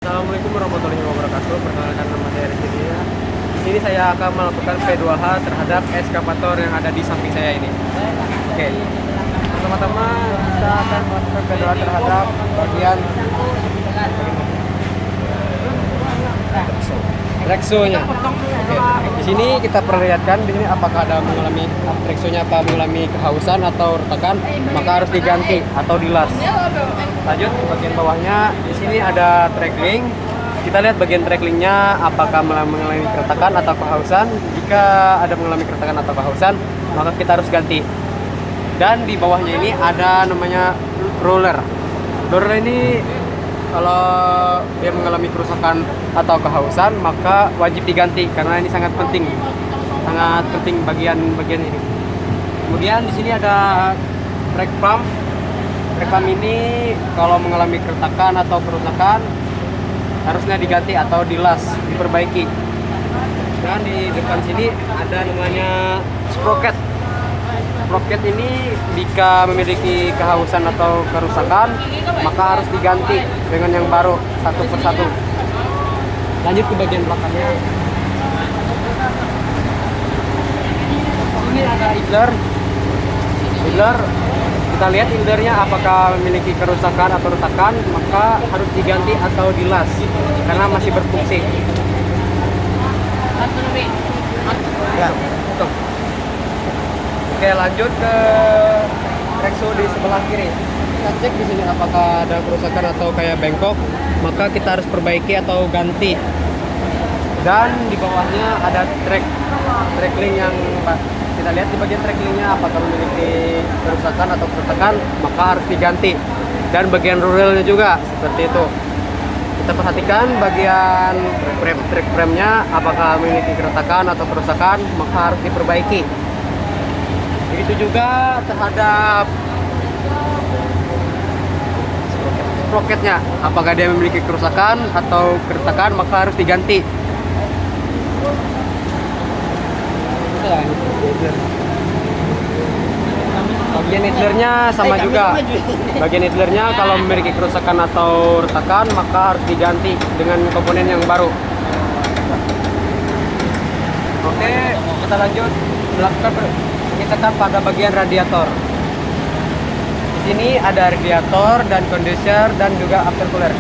Assalamualaikum warahmatullahi wabarakatuh. Perkenalkan, nama saya Rizky. Di sini saya akan melakukan P2H terhadap eskavator yang ada di samping saya ini. Oke. Pertama-tama kita akan melakukan P2H terhadap bagian reksonya. Oke. Di sini kita perlihatkan di sini apakah ada mengalami reksonya apa mengalami kehausan atau retakan, maka harus diganti atau dilas. Lanjut ke bagian bawahnya, di sini ada tracking. Kita lihat bagian tracklingnya apakah mengalami keretakan atau kehausan. Jika ada mengalami keretakan atau kehausan, maka kita harus ganti. Dan di bawahnya ini ada namanya roller. Roller ini kalau dia mengalami kerusakan atau kehausan, maka wajib diganti karena ini sangat penting bagian ini. Kemudian di sini ada track pump. Rekam ini kalau mengalami keretakan atau kerusakan harusnya diganti atau dilas, diperbaiki. Dan di depan sini ada namanya sprocket. Sprocket ini jika memiliki kehausan atau kerusakan, maka harus diganti dengan yang baru satu persatu. Lanjut ke bagian belakangnya. Ini ada idler. Kita lihat indernya apakah memiliki kerusakan atau retakan, maka harus diganti atau dilas karena masih berfungsi. Ya, betul. Oke, lanjut ke rekso di sebelah kiri. Kita cek di sini apakah ada kerusakan atau kayak bengkok, maka kita harus perbaiki atau ganti. Dan di bawahnya ada tracking yang kita lihat di bagian tracklingnya apakah memiliki kerusakan atau keretakan, maka harus diganti. Dan bagian rulenya juga seperti itu. Kita perhatikan bagian track frame-nya apakah memiliki keretakan atau kerusakan, maka harus diperbaiki. Begitu juga terhadap sprocketnya, apakah dia memiliki kerusakan atau keretakan, maka harus diganti. Bagian idlernya sama juga. Bagian idlernya kalau memiliki kerusakan atau retakan, maka harus diganti dengan komponen yang baru. Oke, kita lanjut melakukan pengecekan pada bagian radiator. Di sini ada radiator dan condenser dan juga aftercooler.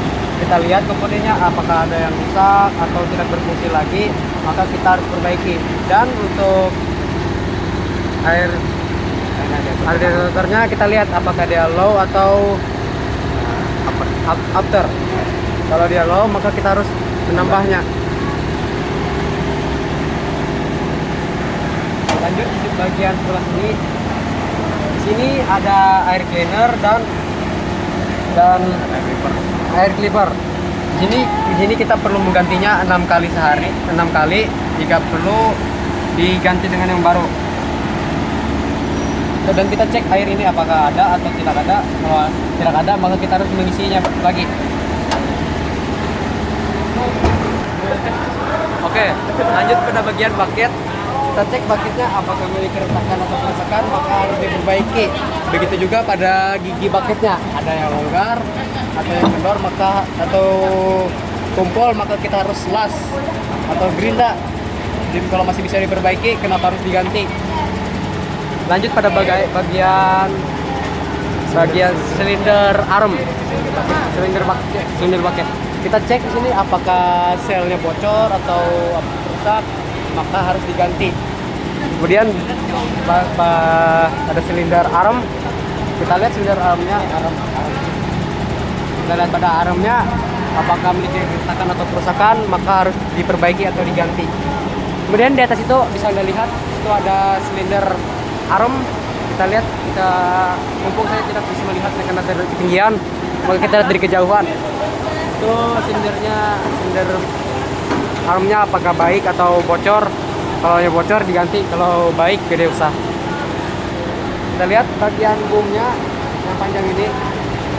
Kita lihat komponennya apakah ada yang rusak atau tidak berfungsi lagi, maka kita harus perbaiki. Dan untuk radiatornya kita lihat apakah dia low atau after. Kalau dia low, maka kita harus menambahnya. Lanjut di bagian sebelah sini. Di sini ada air cleaner dan air clipper. Di sini kita perlu menggantinya 6 kali sehari, 6 kali. Jika perlu diganti dengan yang baru. Dan kita cek air ini apakah ada atau tidak ada. Kalau tidak ada, maka kita harus mengisinya lagi. Oke, lanjut pada bagian bucket. Kita cek bucketnya apakah memiliki retakan atau kerusakan, maka harus diperbaiki. Begitu juga pada gigi bucketnya, ada yang longgar atau yang kendor, atau kumpul, maka kita harus las atau gerinda. Jadi kalau masih bisa diperbaiki, kenapa harus diganti? Lanjut pada bagian silinder arm, silinder bucket. Kita cek di sini apakah selnya bocor atau rusak, maka harus diganti. Kemudian ada silinder arm. Kita lihat silinder armnya, kita lihat pada armnya apakah memiliki keretakan atau kerusakan, maka harus diperbaiki atau diganti. Kemudian di atas itu bisa Anda lihat itu ada silinder arm. Kita lihat, mumpung saya tidak bisa melihat karena dari ketinggian, maka kita lihat dari kejauhan. Itu silinder armnya apakah baik atau bocor. Kalau yang bocor diganti, kalau baik gede usah. Kita lihat bagian boomnya yang panjang ini,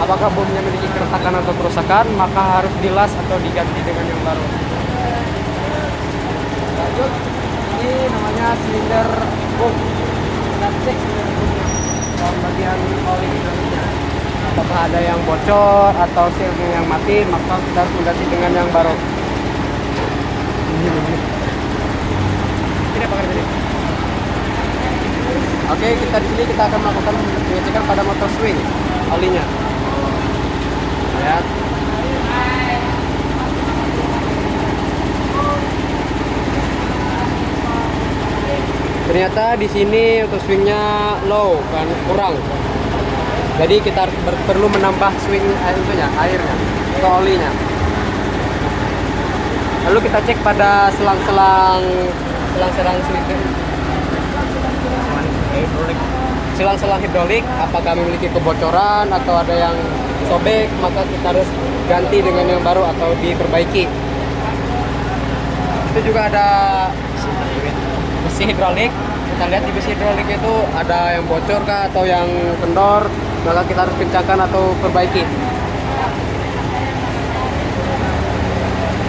apakah boomnya memiliki keretakan atau kerusakan, maka harus dilas atau diganti dengan yang baru. Lanjut, ini namanya silinder boom. Kita cek silinder boomnya, bagian oli hidroliknya. apakah ada yang bocor atau sealnya yang mati, maka kita harus mengganti dengan yang baru. Ini pakai ini. Oke, kita di sini kita akan melakukan pengecekan pada motor swing olinya. Lihat. Ternyata di sini untuk swingnya low, kan kurang. Jadi kita perlu menambah swing airnya atau olinya. Lalu kita cek pada selang-selang hidrolik apakah memiliki kebocoran atau ada yang sobek, maka kita harus ganti dengan yang baru atau diperbaiki. Itu juga ada besi hidrolik. Kita lihat di besi hidrolik itu ada yang bocor kah atau yang kendor, maka kita harus kencangkan atau perbaiki.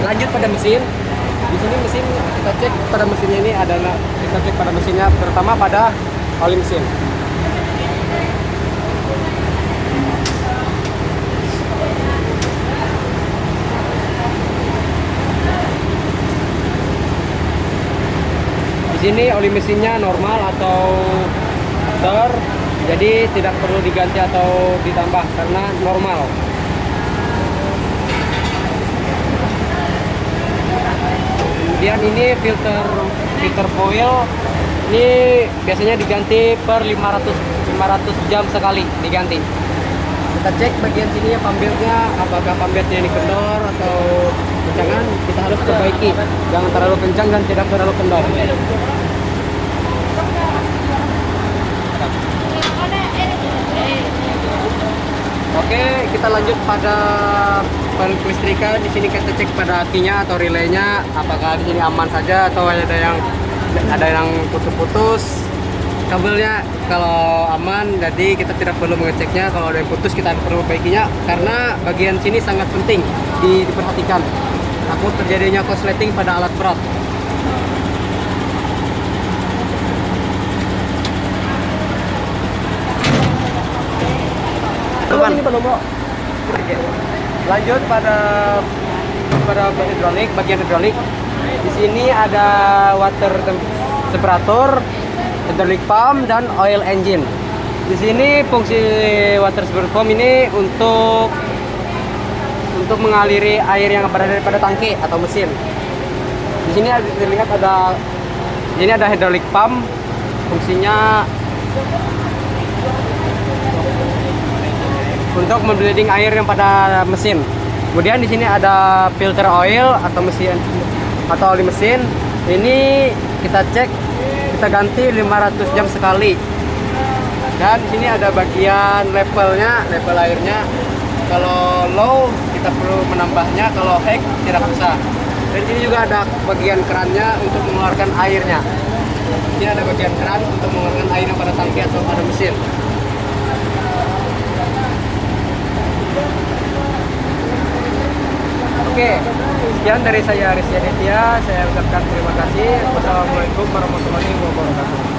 Lanjut pada mesin. Di sini mesin kita cek pada mesinnya ini adalah kita cek pada mesinnya terutama pada oli mesin. Di sini oli mesinnya normal atau kotor, jadi tidak perlu diganti atau ditambah karena normal. Kemudian ini filter foil ini biasanya diganti per 500 jam sekali diganti. Kita cek bagian sini ya pambernya, apakah pambernya ini kendor atau kencangan, kita harus perbaiki. Jangan terlalu kencang dan tidak terlalu kendor. Oke, kita lanjut pada panel kelistrikan. Di sini kita cek pada akinya atau relaynya, apakah di sini aman saja atau ada yang putus-putus. Kabelnya kalau aman, jadi kita tidak perlu mengeceknya. Kalau ada yang putus, kita perlu perbaikinya karena bagian sini sangat penting diperhatikan. Takut terjadinya korsleting pada alat berat. Lanjut pada bagian hidrolik. Di sini ada water separator, hydraulic pump dan oil engine. Di sini fungsi water separator pump ini untuk mengaliri air yang berada daripada tangki atau mesin. Di sini terlihat ada hydraulic pump, fungsinya untuk membleeding air yang pada mesin. Kemudian di sini ada filter oil atau mesin atau oli mesin. Ini kita cek, kita ganti 500 jam sekali. Dan di sini ada bagian levelnya, level airnya. Kalau low kita perlu menambahnya, kalau high tidak usah. Dan di sini juga ada bagian kerannya untuk mengeluarkan airnya. Ini ada bagian keran untuk mengeluarkan air yang pada tangki atau pada mesin. Oke, sekian dari saya Rizky Aditya. Saya ucapkan terima kasih. Wassalamualaikum warahmatullahi wabarakatuh.